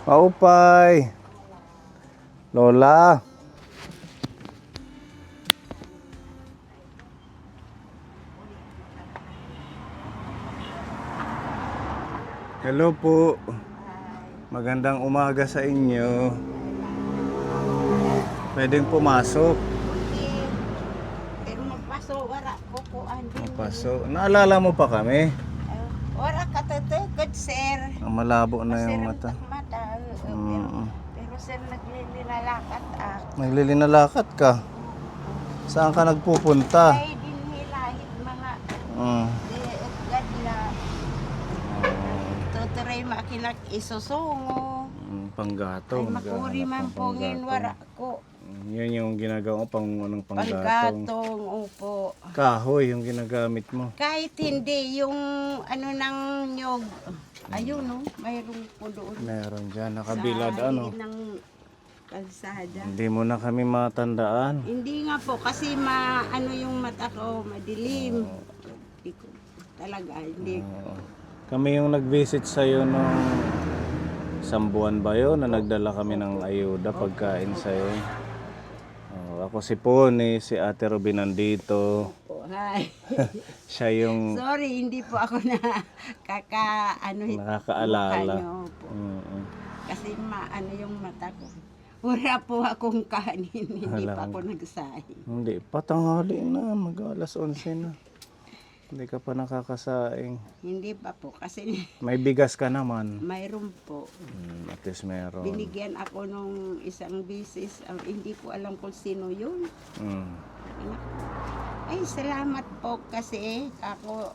Maupay. Lola. Hello po. Magandang umaga sa inyo. Pwedeng pumasok. Pero magpaso, wala ko po. Magpasok. Naalala mo pa kami? Wala ka good sir. Malabo na Sir, yung ang mata. mata. Pero sir, naglilalakad Naglilinalakat ka. Saan ka nagpupunta? Ay, dinhilahit mga God na tuturay makinak isusungo. Panggatong. Ay, makuri man po ngin, wala ko. Yun yung ginagawa mo pang anong panggatong. Panggatong, upo. Kahoy yung ginagamit mo. Kahit hindi, yung ano ng nyog. Ayun, no? Mayroong po doon. Meron dyan. Nakabilad ano. Sa ng kalsada. Hindi mo na kami matandaan. Hindi nga po, kasi ano yung mata ko, madilim. Hindi ko talaga, hindi. Kami yung nag-visit sa'yo nung isang buwan ba yun na nagdala kami ng ayuda pagkain sa'yo. Ako si Pony, si Ate Robin nandito. Po, hi. Siya yung Sorry, hindi po ako na nakakaalala. niyo po. Kasi ano yung mata ko. Wala po akong kanin, hindi pa ako nagsahin. Hindi, patanghali na, mag-alas 11 na. Hindi ka pa nakakasaing. Hindi pa po, kasi May bigas ka naman. mayroon po. At least meron. Binigyan ako nung isang bisis, hindi ko alam kung sino yun. Ay, salamat po kasi ako,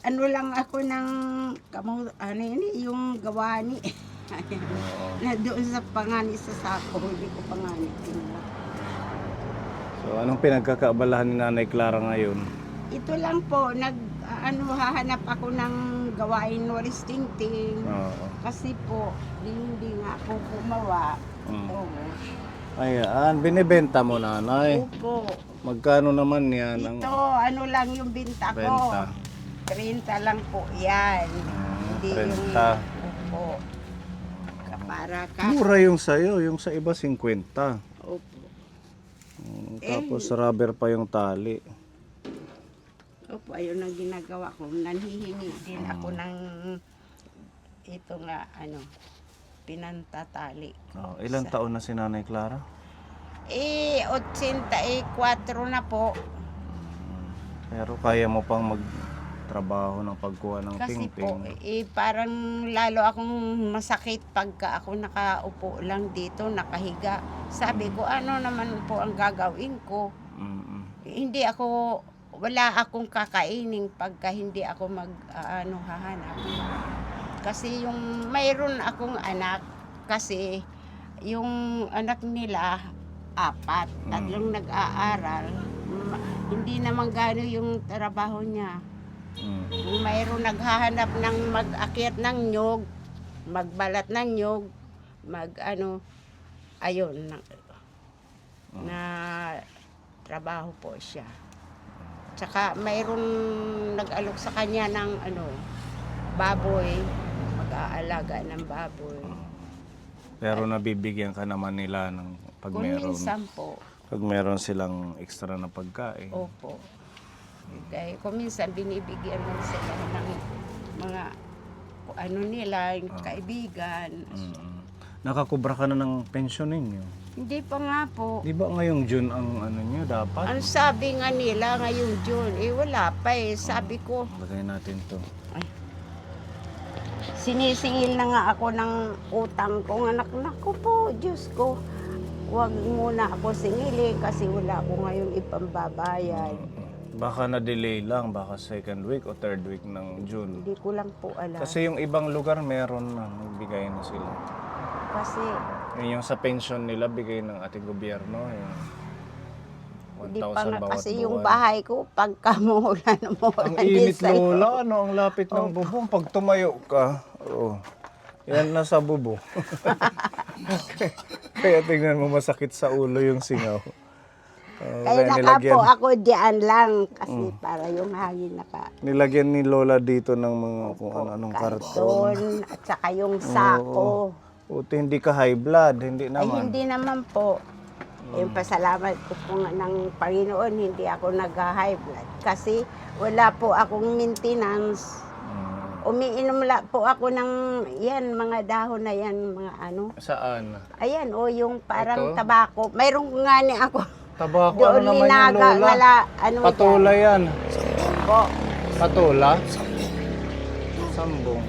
ano lang ako ng, yung gawani. Na doon sa pangani sa sako, hindi ko pangani. So, anong pinagkakaabalahan ni Nanay Clara ngayon? Ito lang po, hahanap ako ng gawain walis tingting. Kasi po, hindi nga ako gumawa. Oo. Ayan, binibenta mo, Nanay. Opo. Magkano naman yan? Ito, ano lang yung binta ko. Benta. 30 lang po yan. Hindi 30. yung, opo. Para ka. Mura yung sa'yo, yung sa iba 50. Opo. Tapos rubber pa yung tali. Opo, ayun ang ginagawa ko. Nanhihingi din ako ng ito nga, pinantatali. Ilang taon na si Nanay Clara? 84 na po. Pero kaya mo pang magtrabaho ng pagkuha ng Kasi po, tingting. parang lalo akong masakit pagka ako nakaupo lang dito, nakahiga. Sabi ko, ano naman po ang gagawin ko? Hindi ako, wala akong kakainin pagka hindi ako hahanap. Kasi yung mayroon akong anak, kasi yung anak nila 4, tatlong nag-aaral. Hindi naman gano yung trabaho niya. Mayroon naghahanap ng mag-akyat ng nyog, magbalat ng nyog, ayun, na trabaho po siya. Tsaka mayroon nag-alok sa kanya ng baboy, mag-aalaga ng baboy. Pero nabibigyan ka naman nila ng pag Kung meron. minsan po. Pag meron silang extra na pagkain. Opo. Dahil kung minsan binibigyan mo sila ng mga nila, kaibigan. Nakakubra ka na ng pensyon ninyo. Hindi pa nga po. Di ba ngayong June ang nyo dapat? Ang sabi nga nila ngayong June, wala pa Sabi ko, Lagay natin to. sinisingil na nga ako ng utang ko. Anak ko po, Diyos ko. Huwag muna ako singili kasi wala ako ngayon ipambabayad. Baka na-delay lang, baka second week o third week ng June. Hindi ko lang po alam. Kasi yung ibang lugar meron na, nagbigay na sila. Kasi Yung sa pension nila, bigay ng ating gobyerno. Yung hindi 1,000 pa nga bawat kasi yung buwan. bahay ko, pagka muulan Ang init, Lola. Ang lapit ng bubong. Pag tumayo ka, yan nasa bubo. Kaya tingnan mo, masakit sa ulo yung singaw. Kaya nakapo ako diyan lang kasi para yung hangin Nilagyan ni Lola dito ng mga kung ano-anong karton. karton at saka yung sako. Buti hindi ka high blood, hindi Ay naman. hindi naman po. Yung pasalamat ko po nga ng Panginoon, hindi ako nag-high blood. Kasi wala po akong maintenance. Umiinom po ako ng yan, mga dahon na yan, mga ano. Saan? Ayan, yung parang Ito? tabako. Mayroon nga ni ako. Tabako, Doon ano naman yan, linaga, Lola? ano Patula yan. po. Patula? Sambong.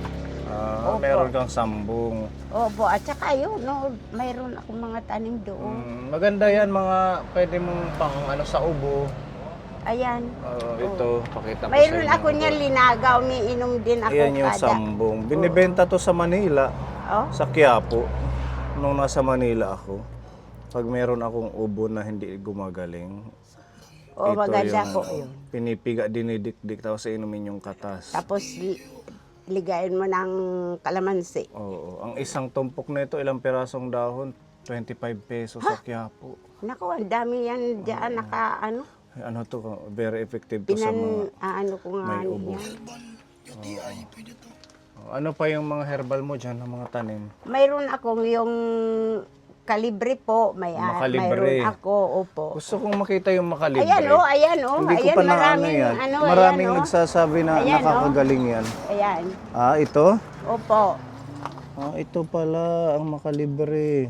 Opo. Meron kang sambong. Opo, at saka yun, no, mayroon akong mga tanim doon. Maganda yan, mga pwede mong pang ano sa ubo. Ayan. Ito, pakita ko Mayroon sa inyo. ako niyan linaga, umiinom din ako Ayan yung kada. sambong. Binibenta to sa Manila, Oh, sa Quiapo. Nung nasa Manila ako, pag meron akong ubo na hindi gumagaling, maganda po yun. pinipiga, dinidikdik, tapos inumin yung katas. Tapos ligayin mo ng kalamansi. Oo. Ang isang tumpok na ito, ilang pirasong dahon? 25 pesos sa Quiapo. Naku, ang dami yan dyan, Ay, ano to, very effective to sa mga ano ko nga may ubo. yan. Ano pa yung mga herbal mo dyan, ng mga tanim? Mayroon akong yung kalibre po, Makalibre. mayroon ako, opo. Gusto kong makita yung makalibre. Ayan, Hindi ko ayan, pa na maraming, yan. ano, Maraming ayan, nagsasabi na Ayan, nakakagaling yan. Ayan, Ito? opo. Ito pala ang makalibre.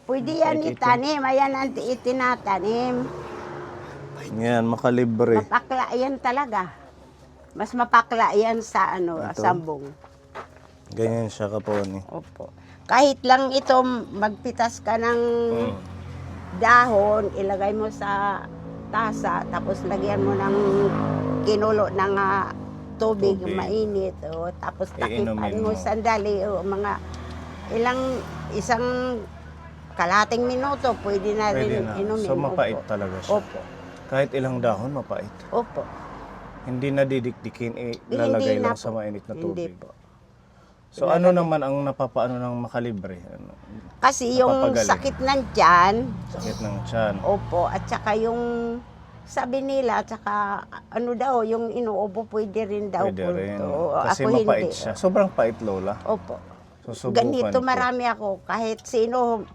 Pwede yan itanim, ayan ang itinatanim. Yan, makalibre. Mapakla yan talaga. Mas mapakla yan sa Ito? sambong. Ganyan siya kaponi. Opo. Kahit lang ito, magpitas ka ng dahon, ilagay mo sa tasa, tapos lagyan mo ng kinulo ng tubig, mainit, tapos takipan Iinumin mo mo. sandali, isang kalating minuto, pwede na Pwede rin na. inumin. So mapait Opo. talaga siya. Opo. Kahit ilang dahon, mapait. Opo. Hindi na didikdikin, ilalagay Hindi na lang sa po. mainit na Hindi tubig. po. So ano naman ang napapaano ng makalibre? Kasi yung Napapagaling. sakit ng tiyan, Sakit ng tiyan. opo, at saka yung sabi nila, at saka ano daw, yung inuubo pwede rin daw Pwede po rin. ito. Kasi Ako mapait hindi. siya. Sobrang pait, Lola. Opo. Susubukan Ganito ko. marami ako. Kahit sino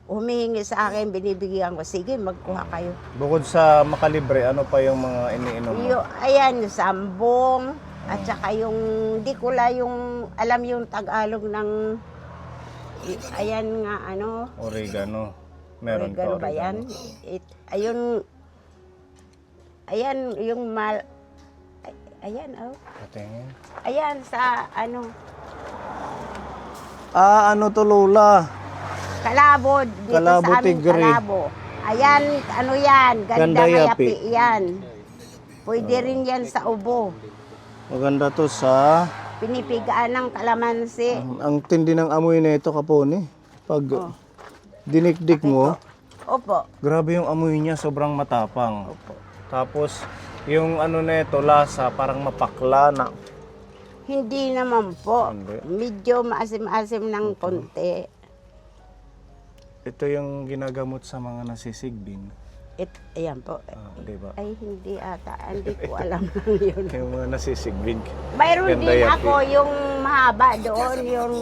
humihingi sa akin, binibigyan ko. Sige, magkuha kayo. Bukod sa makalibre, ano pa yung mga iniinom mo? Ayan, sambong, at saka yung, di ko yung, alam yung Tagalog ng, ayan nga, Oregano. Meron oregano ka ba yan? oregano. Ayun, ayan, yung ayan, Patingin. ayan, sa, Ano to, Lola? Kalabo, dito Kalabo, sa amin, tigre. kalabo. Ayan, yan, ganda Gandayapi. yapi yan. Pwede rin yan sa ubo. Maganda to sa... Pinipigaan ng kalamansi. Ang tindi ng amoy na ito, kaponi. Pag dinikdik mo, Opo. grabe yung amoy niya, sobrang matapang. Opo. Tapos, yung ano na ito, lasa, parang mapakla na. Hindi naman po. Hindi. Medyo maasim-asim ng konti. Ito yung ginagamot sa mga nasisigbin. Ayan po. Di ba? Ay, hindi ata. Hindi ko alam lang yun. Yung mga nasisigbin. Mayroon din Gandayapi. ako yung mahaba doon, yung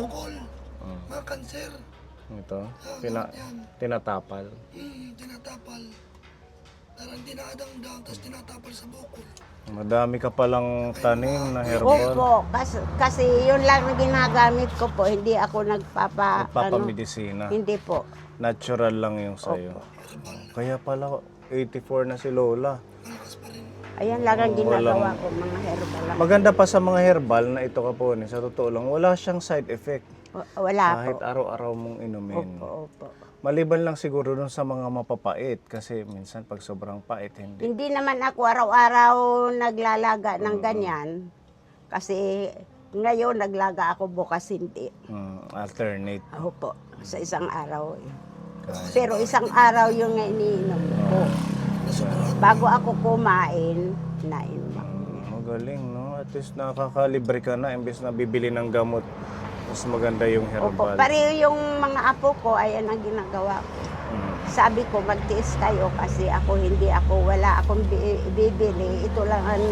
Mga kanser, Ito, tinatapal. tinatapal. Parang dinadangdang, tapos tinatapal sa bukol. Madami ka palang tanim na herbal. opo. Kasi yun lang na ginagamit ko po. Hindi ako Nagpapamedisina. hindi po. Natural lang yung sayo. Kaya pala 84 na si Lola. Ayan lang ang ginagawa ko, mga herbal lang. Maganda pa sa mga herbal na ito kaponi, sa totoo lang, wala siyang side effect. Wala Kahit po. araw-araw mong inumin. Opo. Maliban lang siguro dun sa mga mapapait kasi minsan pag sobrang pait hindi. Hindi naman ako araw-araw naglalaga ng ganyan. Kasi ngayon naglaga ako, bukas hindi. Alternate. Opo, sa isang araw. Pero isang araw yung iniinom ko. Bago ako kumain, nainom. Magaling, no? At least nakakalibre ka na imbes na bibili ng gamot. Mas maganda yung Opo, herbal. pareho yung mga apo ko, ayan ang ginagawa ko. sabi ko magtiis kayo kasi wala akong bibili. Ito lang ang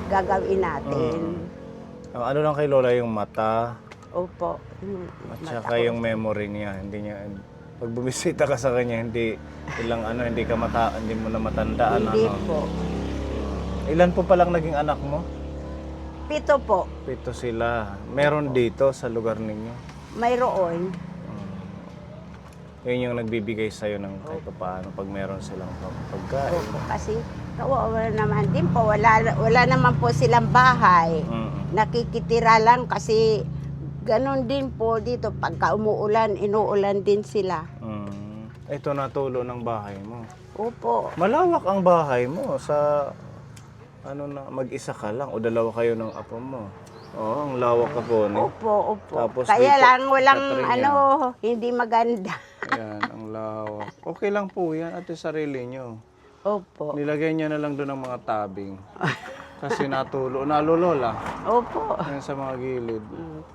gagawin natin. Ang ano lang kay Lola yung mata Opo. at saka yung memory niya. Hindi niya, pag bumisita ka sa kanya, hindi mo na matandaan. Hindi ano. po. Ilan po palang naging anak mo? 7 po. 7 sila. Meron dito sa lugar ninyo. Mayroon. Yun yung nagbibigay sa'yo ng kahit paano pag meron silang pagkain. Opo. Kasi kawawa naman din po. Wala naman po silang bahay. Nakikitira lang kasi ganon din po dito. Pagka umuulan, inuulan din sila. Ito natulo ng bahay mo. Opo. Malawak ang bahay mo sa mag-isa ka lang o dalawa kayo ng apo mo. Oo, ang lawak ako. Opo. Tapos Kaya dito, lang walang Catherine, hindi maganda. Yan, ang lawak. Okay lang po yan at yung sarili nyo. Opo. Nilagay niya na lang doon ng mga tabing. Kasi nalulola. Opo. Yan sa mga gilid.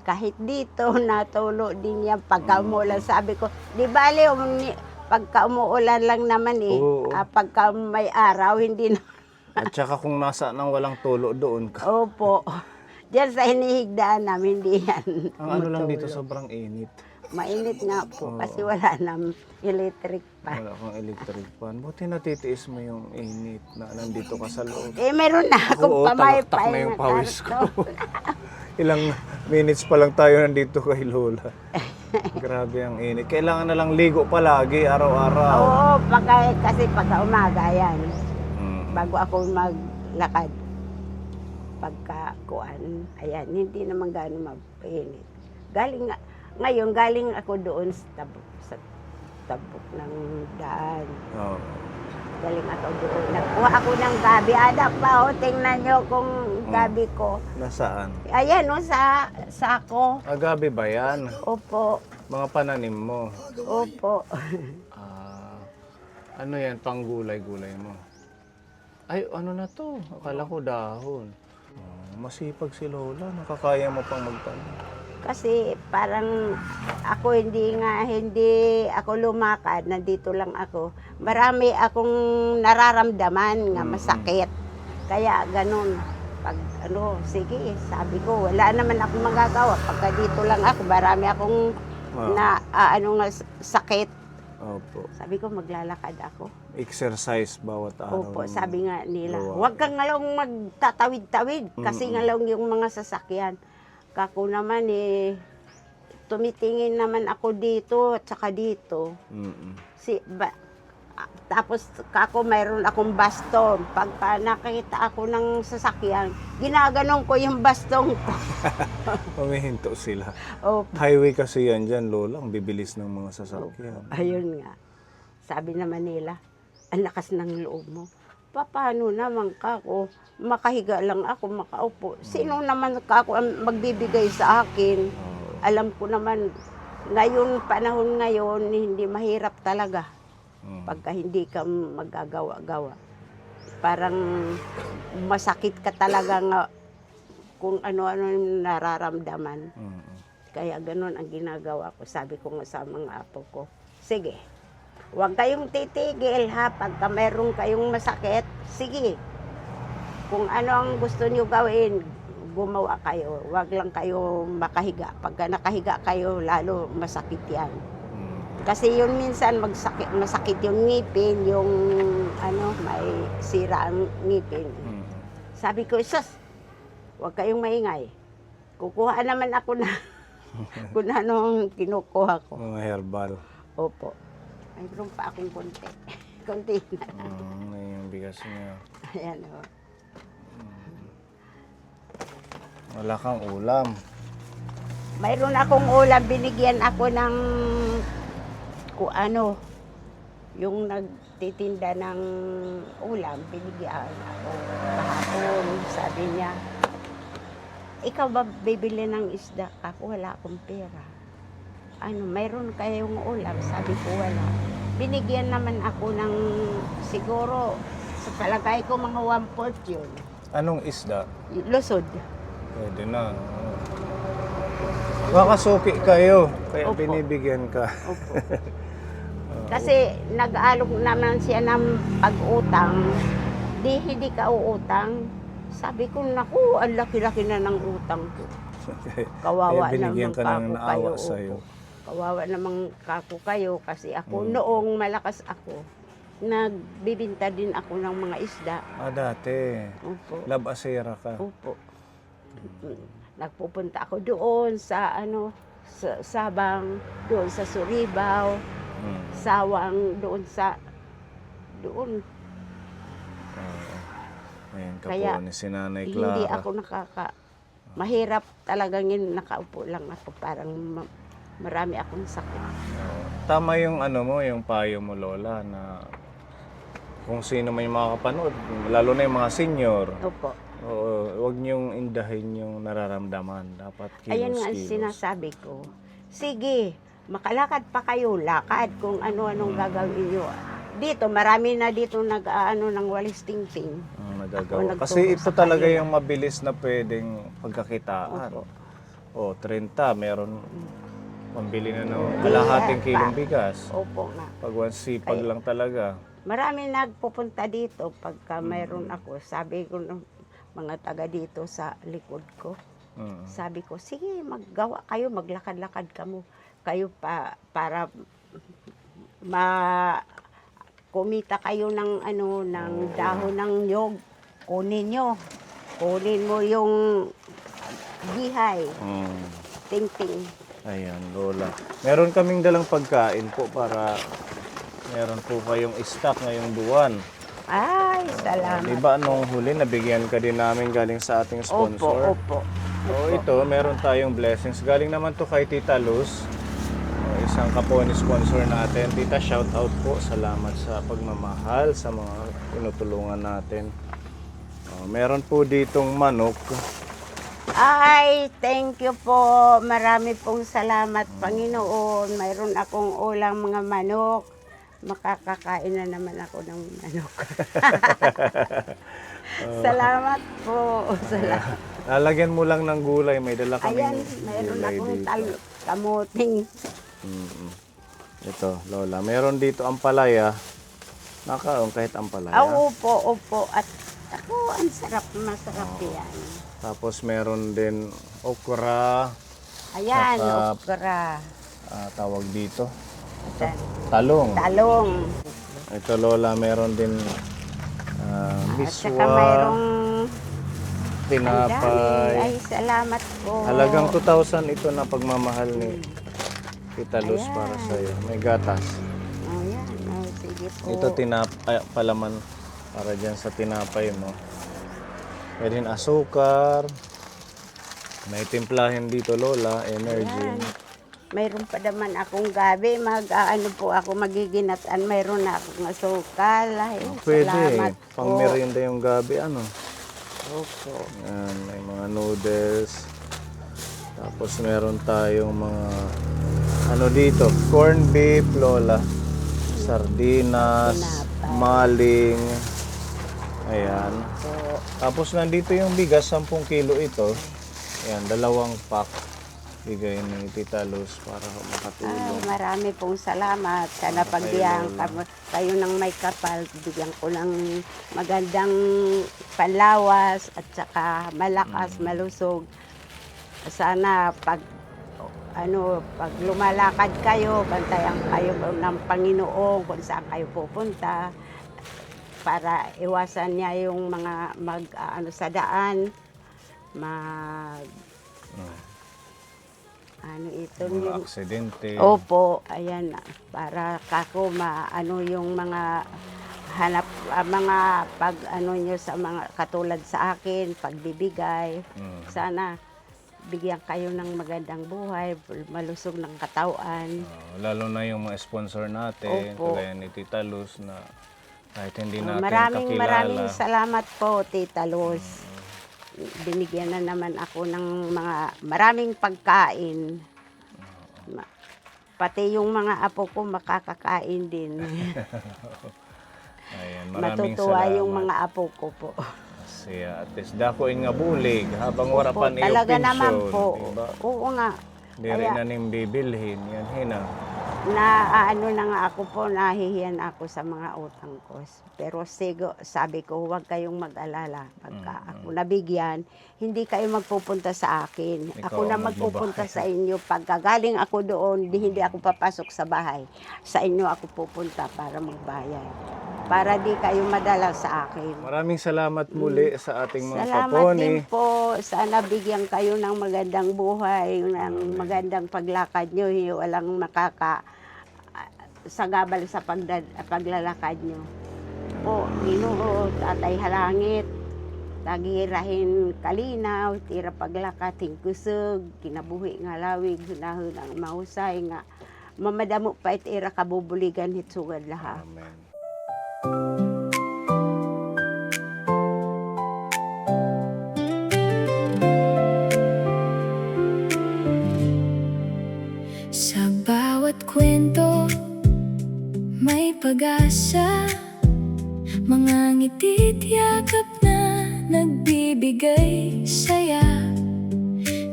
Kahit dito, natulo din yan. Pagka umuulan, sabi ko, di bali, pagka umuulan lang naman Oo. Pagka may araw, hindi na. At saka kung nasa nang walang tulo doon ka. Opo. Diyan sa hinihigdaan namin, hindi yan. Ang ano lang dito, sobrang init. Mainit nga po, kasi wala nang electric pa. Wala kang electric fan. Buti natitiis mo yung init na nandito ka sa loob. Meron na akong Oo, pamaypay talaktak na yung pawis ko. karton. Ilang minutes pa lang tayo nandito kay Lola. Grabe ang init. Kailangan na lang ligo palagi, araw-araw. Oo, kasi pagka umaga yan, bago ako maglakad, pagkakuan, ayan, hindi naman gano'ng mapainit. Galing ako doon sa tabok ng daan. Oo. Galing ako doon. Nagkuha ako ng gabi. Anak pa, tingnan nyo kung gabi ko. Nasaan? Ayan, sa sako. Agabi ba yan? Opo. Mga pananim mo. Opo. Ano yan? Panggulay-gulay mo. Ay, ano na to? Akala ko dahon. Masipag si Lola. Nakakaya mo pang magtanim. Kasi parang ako hindi ako lumakad, nandito lang ako. Marami akong nararamdaman nga masakit. Kaya ganun. Pag sige, sabi ko, wala naman akong magagawa. Pagka dito lang ako, marami akong sakit. Opo. Sabi ko, maglalakad ako. Exercise bawat araw. Opo, sabi nga nila, gawa. huwag kang nga lang magtatawid-tawid kasi nga lang yung mga sasakyan. Kako naman tumitingin naman ako dito at saka dito. Tapos kako mayroon akong baston. Pagka nakita ako ng sasakyan, ginaganon ko yung baston ko. Pumihinto sila. Opo. Highway kasi yan dyan, Lola. Ang bibilis ng mga sasakyan. Ayun nga. Sabi naman nila, ang lakas ng loob mo. Paano naman kako? Makahiga lang ako, makaupo. Sino naman kako ang magbibigay sa akin? Alam ko naman, panahon ngayon, hindi mahirap talaga. Pagka hindi ka magagawa-gawa. Parang masakit ka talaga nga kung ano-ano yung nararamdaman. Kaya ganun ang ginagawa ko. Sabi ko nga sa mga apo ko, sige, huwag kayong titigil ha. Pagka meron kayong masakit, sige. Kung ano ang gusto niyo gawin, gumawa kayo. Huwag lang kayo makahiga. Pagka nakahiga kayo, lalo masakit yan. Kasi yun minsan masakit yung ngipin, yung may sira ang ngipin. Sabi ko, sus, huwag kayong maingay. Kukuha naman ako na kung anong kinukuha ko. Mga herbal. Opo. Mayroon pa akong konti. Konti na. Yung bigas niya. Ayan o. Wala kang ulam. Mayroon akong ulam, binigyan ako ng yung nagtitinda ng ulam, binigyan ako kahapon. Sabi niya, ikaw ba bibili ng isda? Ako wala akong pera. Mayroon kayong ulam? Sabi ko wala. Binigyan naman ako ng siguro, sa palagay ko mga 1/4 yun. Anong isda? Lusod. Pwede na. Baka suki kayo, kaya Opo. binibigyan ka. Opo. Kasi nag-aalok naman siya ng pag-utang. Hindi ka uutang. Sabi ko, naku, ang laki-laki na ng utang ko. Kawawa Kaya binigyan naman ka ng kako naawa kayo. sa'yo. Opo. Kawawa naman kako kayo kasi ako, Mm. noong malakas ako, nagbibinta din ako ng mga isda. Dati. Opo. Labasera ka. Opo. Nagpupunta ako doon sa sa Sabang, doon sa Suribao, Mm. Sawang, doon. Ayan ka Kaya, po ni si Nanay Hindi Clara. ako mahirap talagang yun, nakaupo lang ako, parang marami akong sakit. Oo. Tama yung yung payo mo, Lola, na kung sino may makakapanood, lalo na yung mga senior, Opo. huwag niyong indahin yung nararamdaman. Dapat Ayan nga ang kilos-kilos. sinasabi ko. Sige, makalakad pa kayo, lakad kung ano-anong gagawin nyo. Dito, marami na dito ng walis tingting. Ang Ako nagagawa. nagturo Kasi ito sa talaga kanila. yung mabilis na pwedeng pagkakitaan. Opo. O, 30, meron pambili na ng kalahating kilong bigas. Opo nga. Pag sipag lang talaga. Marami nagpupunta dito pagka mayroon ako. Sabi ko ng mga taga dito sa likod ko. Mm. Sabi ko, sige, maggawa kayo, maglakad-lakad kayo para kumita kayo ng ng dahon ng nyog. Kunin mo yung gihay, Mm. ting-ting. Ayan, Lola. Meron kaming dalang pagkain po para meron po kayong stock ngayong buwan. Ay, salamat. Diba nung huli, nabigyan ka din namin galing sa ating sponsor? Opo. So ito, meron tayong blessings. Galing naman to kay Tita Luz. Isang kapwa ni sponsor natin. Tita, shout out po. Salamat sa pagmamahal sa mga tinutulungan natin. Meron po ditong manok. Ay, thank you po. Marami pong salamat, Panginoon. Mayroon akong ulang mga manok. Makakakain na naman ako ng manok. Salamat po. Salamat. Lalagyan mo lang ng gulay. May dala kami Ayan, mayroon gulay akong dito. kamuting. Mm-mm. Ito, Lola. Meron dito ampalaya. Nakaon kahit ampalaya. Opo. At ako, ang sarap, masarap yan. Tapos meron din okra. Ayan, Saka- okra. Tawag dito. Ayan, Talong. talong. Ito, Lola, meron din At saka biswa, mayroong tinapay. Ay, salamat po. Halagang 2,000 ito na pagmamahal ni Tita Luz Ayan. para sa'yo. May gatas. Ayan, sige po. Ito palaman para dyan sa tinapay mo. Pwede rin asukar. May timplahin dito, Lola. Energy. Ayan. Mayroon pa naman akong gabi. Po ako magiginatan. Mayroon na akong asukal. Ay, Pwede. salamat Pang po. merienda yung gabi. Opo. Yan, may mga noodles. Tapos meron tayong mga dito, corn beef, Lola. Sardinas, Tinapay. maling. Ayan. Po. Tapos nandito yung bigas, 10 kilo ito. Ayan, 2 pack. Bigay ni Tita Luz para Ay, makatulong. marami pong salamat. Sana Para kay pagbigyan Lola. kayo ng may kapal, bigyan ko ng magandang panlawas at saka malakas, malusog. Sana pag lumalakad kayo, bantayan kayo ng Panginoon kung saan kayo pupunta para iwasan niya yung mga sa daan, Mga yung aksidente. Opo, ayan, para kako yung mga hanap, mga nyo sa mga katulad sa akin, pagbibigay. Mm. Sana bigyan kayo ng magandang buhay, malusog ng katawan. Lalo na yung mga sponsor natin, Opo. kagaya ni Tita Luz na kahit hindi natin Maraming kakilala. salamat po, Tita Luz. Binigyan na naman ako ng maraming pagkain. Pati yung mga apo ko makakakain din. Ayan, maraming Matutuwa salamat. yung mga apo ko po. Siya, at least dakuin nga bulig habang wala Opo, pa niyo talaga pensyon, naman po. diba? Oo nga. Di rin na ning bibilhin, yan hina. Ano na nga ako po, nahihiyan ako sa mga utang ko. Pero sabi ko, huwag kayong mag-alala. Pagka ako nabigyan, hindi kayo magpupunta sa akin. Ikaw Ako na ang magpupunta magbabayad. sa inyo. Pagka galing ako doon, hindi ako papasok sa bahay. Sa inyo ako pupunta para magbayad. Para di kayo madala sa akin. Maraming salamat muli sa ating mga Salamat kaponi. din po. Sana bigyan kayo ng magandang buhay, ng magandang paglakad nyo. Walang sagabal sa paglalakad nyo. Po, Ginoo, Tatay Halangit, tagirahin kalinaw, tira paglakat, kusog, kinabuhi nga lawig, hunahon ang mahusay nga. Mamadamo pa itira kabubuligan hitsugad lahat. Amen. Sa bawat kwento, may pag-asa. Mga ngiti't yakap na nagbibigay saya.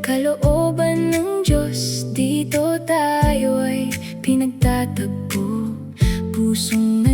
Kalooban ng Diyos, dito tayo ay pinagtatagpo. Pusong